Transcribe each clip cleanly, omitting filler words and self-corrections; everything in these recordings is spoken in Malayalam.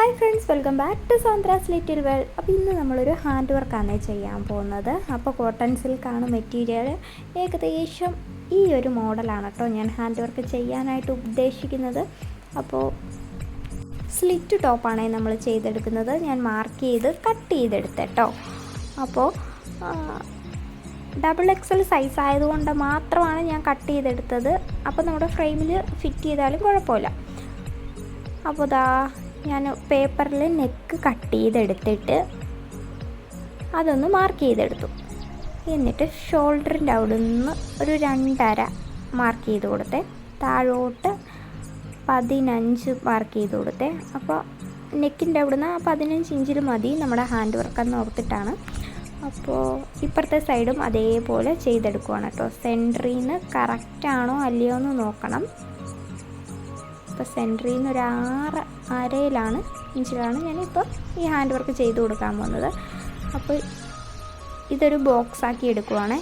Hi friends, welcome back to Sandra's little world. അപ്പോൾ ഇന്ന് നമ്മളൊരു ഹാൻഡ് വർക്കാണ് ചെയ്യാൻ പോകുന്നത്. അപ്പോൾ കോട്ടൺ സിൽക്കാണ് മെറ്റീരിയൽ. ഏകദേശം ഈ ഒരു മോഡലാണ് കേട്ടോ ഞാൻ ഹാൻഡ് വർക്ക് ചെയ്യാനായിട്ട് ഉദ്ദേശിക്കുന്നത്. അപ്പോൾ സ്ലിറ്റ് ടോപ്പാണ് നമ്മൾ ചെയ്തെടുക്കുന്നത്. ഞാൻ മാർക്ക് ചെയ്ത് കട്ട് ചെയ്തെടുത്തേട്ടോ. അപ്പോൾ XXL സൈസ് ആയതുകൊണ്ട് മാത്രമാണ് ഞാൻ കട്ട് ചെയ്തെടുത്തത്. അപ്പോൾ നമ്മുടെ ഫ്രെയിമിൽ ഫിറ്റ് ചെയ്താലും കുഴപ്പമില്ല. അപ്പോൾ ഞാൻ പേപ്പറിൽ നെക്ക് കട്ട് ചെയ്തെടുത്തിട്ട് അതൊന്ന് മാർക്ക് ചെയ്തെടുത്തു. എന്നിട്ട് ഷോൾഡറിൻ്റെ അവിടെ നിന്ന് ഒരു 2.5 മാർക്ക് ചെയ്ത് കൊടുത്തേ. താഴോട്ട് 15 മാർക്ക് ചെയ്ത് കൊടുത്തേ. അപ്പോൾ നെക്കിൻ്റെ അവിടെ നിന്ന് 15 ഇഞ്ചിൽ മതി നമ്മുടെ ഹാൻഡ് വർക്കെന്ന് ഓർത്തിട്ടാണ്. അപ്പോൾ ഇപ്പുറത്തെ സൈഡും അതേപോലെ ചെയ്തെടുക്കുവാണ് കേട്ടോ. സെൻറ്ററിൽ നിന്ന് കറക്റ്റാണോ അല്ലയോ എന്ന് നോക്കണം. ഇപ്പോൾ സെൻറ്ററിൽ നിന്ന് ഒരു 6.5 ഇഞ്ചിലാണ് ഞാനിപ്പോൾ ഈ ഹാൻഡ് വർക്ക് ചെയ്ത് കൊടുക്കാൻ പോകുന്നത്. അപ്പോൾ ഇതൊരു ബോക്സാക്കി എടുക്കുവാണേ.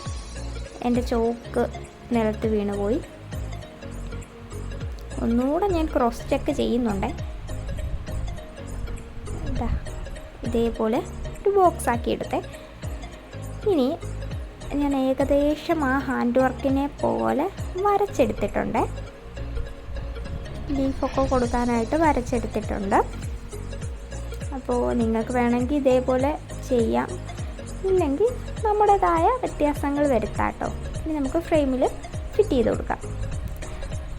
എൻ്റെ ചോക്ക് നിലത്ത് വീണ് പോയി. ഒന്നുകൂടെ ഞാൻ ക്രോസ് ചെക്ക് ചെയ്യുന്നുണ്ടേ. ഇതേപോലെ ഒരു ബോക്സാക്കി എടുത്തേ. ഇനി ഞാൻ ഏകദേശം ആ ഹാൻഡ് വർക്കിനെ പോലെ വരച്ചെടുത്തിട്ടുണ്ട്. ലീഫൊക്കെ കൊടുക്കാനായിട്ട് വരച്ചെടുത്തിട്ടുണ്ട്. അപ്പോൾ നിങ്ങൾക്ക് വേണമെങ്കിൽ ഇതേപോലെ ചെയ്യാം, ഇല്ലെങ്കിൽ നമ്മുടേതായ വ്യത്യാസങ്ങൾ വരുത്താം കേട്ടോ. ഇനി നമുക്ക് ഫ്രെയിമിൽ ഫിറ്റ് ചെയ്ത് കൊടുക്കാം.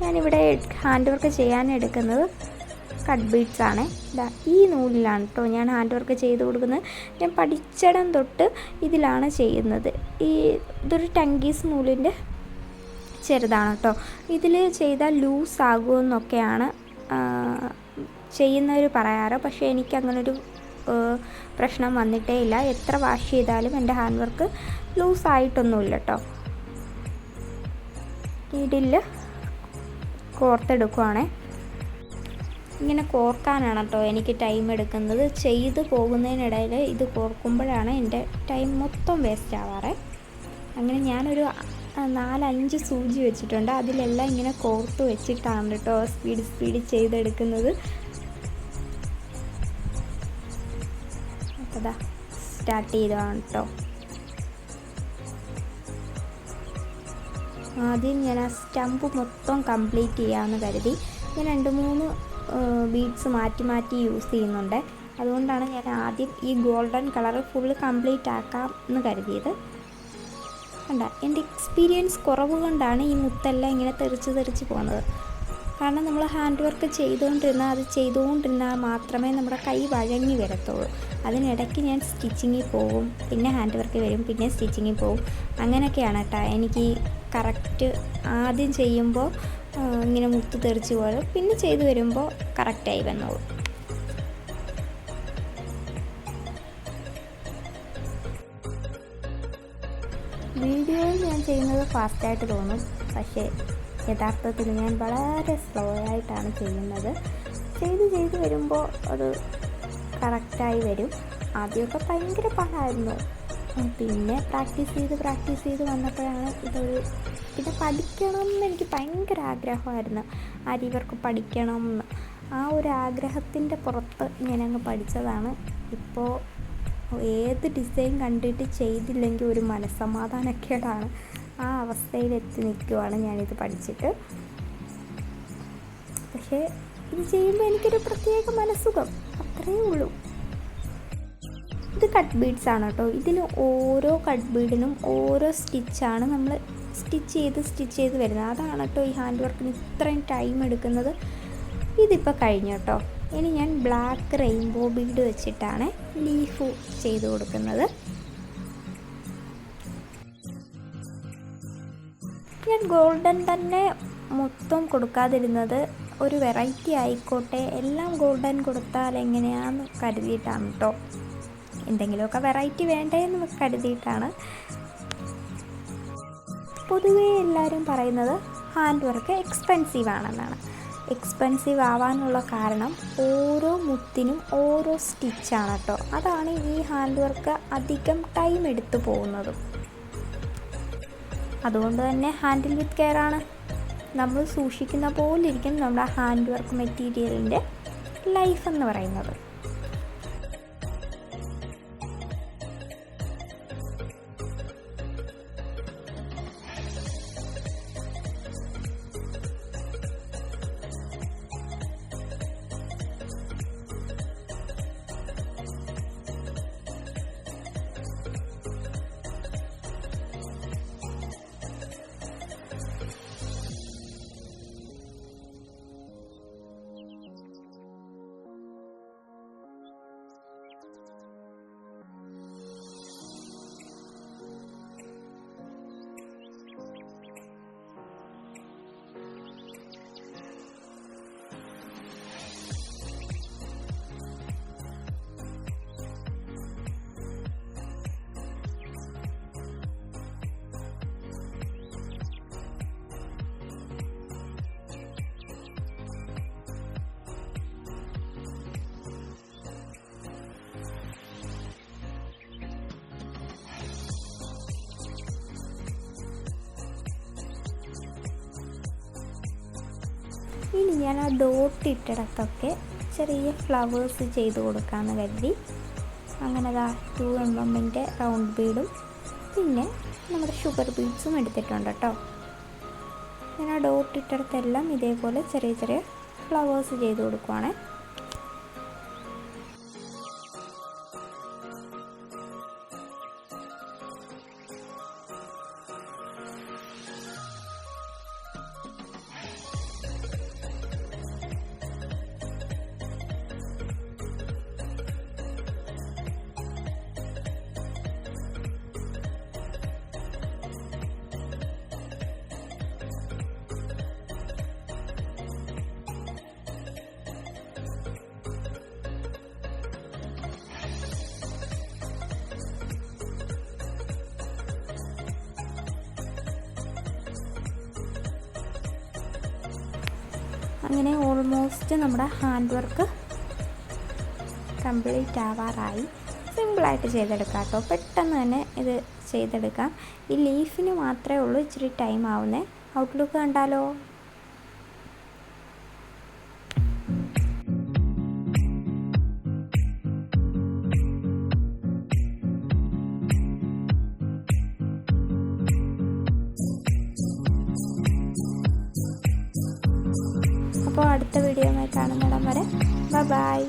ഞാനിവിടെ ഹാൻഡ് വർക്ക് ചെയ്യാൻ എടുക്കുന്നത് കട്ട് ബീഡ്സ് ആണ്. ഈ നൂലിലാണ് കേട്ടോ ഞാൻ ഹാൻഡ് വർക്ക് ചെയ്ത് കൊടുക്കുന്നത്. ഞാൻ പഠിച്ചിടം തൊട്ട് ഇതിലാണ് ചെയ്യുന്നത്. ഇതൊരു ടങ്കീസ് നൂലിൻ്റെ ചെറുതാണ് കേട്ടോ. ഇതിൽ ചെയ്താൽ ലൂസ് ആകുമെന്നൊക്കെയാണ് ചെയ്യുന്നവർ പറയാറ്. പക്ഷേ എനിക്കങ്ങനൊരു പ്രശ്നം വന്നിട്ടേ ഇല്ല. എത്ര വാഷ് ചെയ്താലും എൻ്റെ ഹാൻഡ് വർക്ക് ലൂസായിട്ടൊന്നുമില്ല കേട്ടോ. ഇതിൽ കോർത്തെടുക്കുവാണേ. ഇങ്ങനെ കോർക്കാനാണ് കേട്ടോ എനിക്ക് ടൈം എടുക്കുന്നത്. ചെയ്ത് പോകുന്നതിനിടയിൽ ഇത് കോർക്കുമ്പോഴാണ് എൻ്റെ ടൈം മൊത്തം വേസ്റ്റ് ആവാറേ. അങ്ങനെ ഞാനൊരു 4-5 സൂചി വെച്ചിട്ടുണ്ട്. അതിലെല്ലാം ഇങ്ങനെ കോർത്ത് വെച്ചിട്ടാണ് കേട്ടോ സ്പീഡ് ചെയ്തെടുക്കുന്നത്. അപ്പോൾ സ്റ്റാർട്ട് ചെയ്തതാണ് കേട്ടോ. ആദ്യം ഞാൻ ആ സ്റ്റമ്പ് മൊത്തം കംപ്ലീറ്റ് ചെയ്യാമെന്ന് കരുതി. ഞാൻ 2-3 ബീഡ്സ് മാറ്റി യൂസ് ചെയ്യുന്നുണ്ട്. അതുകൊണ്ടാണ് ഞാൻ ആദ്യം ഈ ഗോൾഡൻ കളർ ഫുള്ള് കംപ്ലീറ്റ് ആക്കാം എന്ന് കരുതിയത്. കണ്ട, എൻ്റെ എക്സ്പീരിയൻസ് കുറവ് കൊണ്ടാണ് ഈ മുത്തെല്ലാം ഇങ്ങനെ തെറിച്ച് പോകുന്നത്. കാരണം നമ്മൾ ഹാൻഡ് വർക്ക് ചെയ്തുകൊണ്ടിരുന്നാൽ മാത്രമേ നമ്മുടെ കൈ വഴങ്ങി വരത്തുള്ളൂ. അതിനിടയ്ക്ക് ഞാൻ സ്റ്റിച്ചിങ്ങിൽ പോകും, പിന്നെ ഹാൻഡ് വർക്ക് വരും, പിന്നെ സ്റ്റിച്ചിങ്ങിൽ പോകും. അങ്ങനെയൊക്കെയാണ് കേട്ടോ. എനിക്ക് കറക്റ്റ് ആദ്യം ചെയ്യുമ്പോൾ ഇങ്ങനെ മുത്ത് തെറിച്ച് പോലും, പിന്നെ ചെയ്ത് വരുമ്പോൾ കറക്റ്റായി വന്നോളൂ. വീഡിയോയിൽ ഞാൻ ചെയ്യുന്നത് ഫാസ്റ്റായിട്ട് തോന്നും, പക്ഷേ യഥാർത്ഥത്തിൽ ഞാൻ വളരെ സ്ലോ ആയിട്ടാണ് ചെയ്യുന്നത്. ചെയ്ത് വരുമ്പോൾ അത് കറക്റ്റായി വരും. ആദ്യമൊക്കെ ഭയങ്കര പാടായിരുന്നു. പിന്നെ പ്രാക്ടീസ് ചെയ്ത് വന്നപ്പോഴാണ് പിന്നെ പഠിക്കണം എന്ന് എനിക്ക് ഭയങ്കര ആഗ്രഹമായിരുന്നു. അരി വർക്ക് പഠിക്കണം എന്ന്. ആ ഒരു ആഗ്രഹത്തിൻ്റെ പുറത്ത് ഞാനങ്ങ് പഠിച്ചതാണ്. ഇപ്പോൾ ഏത് ഡിസൈൻ കണ്ടിട്ട് ചെയ്തില്ലെങ്കിൽ ഒരു മനസ്സമാധാനക്കേടാണ്. ആ അവസ്ഥയിലെത്തി നിൽക്കുവാണ് ഞാനിത് പഠിച്ചിട്ട്. പക്ഷേ ഇത് ചെയ്യുമ്പോൾ എനിക്കൊരു പ്രത്യേക മനസ്സുഖം, അത്രയേ ഉള്ളൂ. ഇത് കട്ട് ബീഡ്സ് ആണ് കേട്ടോ. ഇതിൽ ഓരോ കട്ട് ബീഡിനും ഓരോ സ്റ്റിച്ചാണ് നമ്മൾ സ്റ്റിച്ച് ചെയ്ത് വരുന്നത്. അതാണ് കേട്ടോ ഈ ഹാൻഡ് വർക്കിന് ഇത്രയും ടൈം എടുക്കുന്നത്. ഇതിപ്പോൾ കഴിഞ്ഞു കേട്ടോ. ഇനി ഞാൻ ബ്ലാക്ക് റെയിൻബോ ബീഡ് വെച്ചിട്ടാണ് ലീഫ് ചെയ്ത് കൊടുക്കുന്നത്. ഞാൻ ഗോൾഡൻ തന്നെ മൊത്തം കൊടുക്കാതിരുന്നത് ഒരു വെറൈറ്റി ആയിക്കോട്ടെ, എല്ലാം ഗോൾഡൻ കൊടുത്താൽ എങ്ങനെയാണെന്ന് കരുതിയിട്ടാണ് കേട്ടോ. എന്തെങ്കിലുമൊക്കെ വെറൈറ്റി വേണ്ടേന്ന് കരുതിയിട്ടാണ്. പൊതുവേ എല്ലാവരും പറയുന്നത് ഹാൻഡ് വർക്ക് എക്സ്പെൻസീവ് ആണെന്നാണ്. എക്സ്പെൻസീവ് ആവാനുള്ള കാരണം ഓരോ മുത്തിനും ഓരോ സ്റ്റിച്ചാണ് കേട്ടോ. അതാണ് ഈ ഹാൻഡ് വർക്ക് അധികം ടൈം എടുത്തു പോകുന്നതും. അതുകൊണ്ട് തന്നെ ഹാൻഡിൽ വിത്ത് കെയർ ആണ്. നമ്മൾ സൂക്ഷിക്കുന്ന പോലെ ഇരിക്കും നമ്മുടെ ഹാൻഡ് വർക്ക് മെറ്റീരിയലിൻ്റെ ലൈഫ് എന്ന് പറയുന്നത്. ഇനി ഞാൻ ആ ഡോട്ട് ഇട്ടിടത്തൊക്കെ ചെറിയ ഫ്ലവേഴ്സ് ചെയ്ത് കൊടുക്കാമെന്ന് കരുതി. അങ്ങനെ 2 mm റൗണ്ട് ബീഡും പിന്നെ നമ്മുടെ ഷുഗർ ബീഡ്സും എടുത്തിട്ടുണ്ട് കേട്ടോ. ഞാൻ ആ ഡോട്ട് ഇട്ടിടത്തെല്ലാം ഇതേപോലെ ചെറിയ ചെറിയ ഫ്ലവേഴ്സ് ചെയ്ത് കൊടുക്കുവാണ്. അങ്ങനെ ഓൾമോസ്റ്റ് നമ്മുടെ ഹാൻഡ് വർക്ക് കംപ്ലീറ്റ് ആവാറായി. സിമ്പിളായിട്ട് ചെയ്തെടുക്കാം കേട്ടോ, പെട്ടെന്ന് തന്നെ ഇത് ചെയ്തെടുക്കാം. ഈ ലീഫിന് മാത്രമേ ഉള്ളൂ ഇച്ചിരി ടൈം ആവുന്നേ. ഔട്ട്ലുക്ക് കണ്ടാലോ. അപ്പോൾ അടുത്ത വീഡിയോയുമായി കാണുന്നിടം വരെ ബൈ.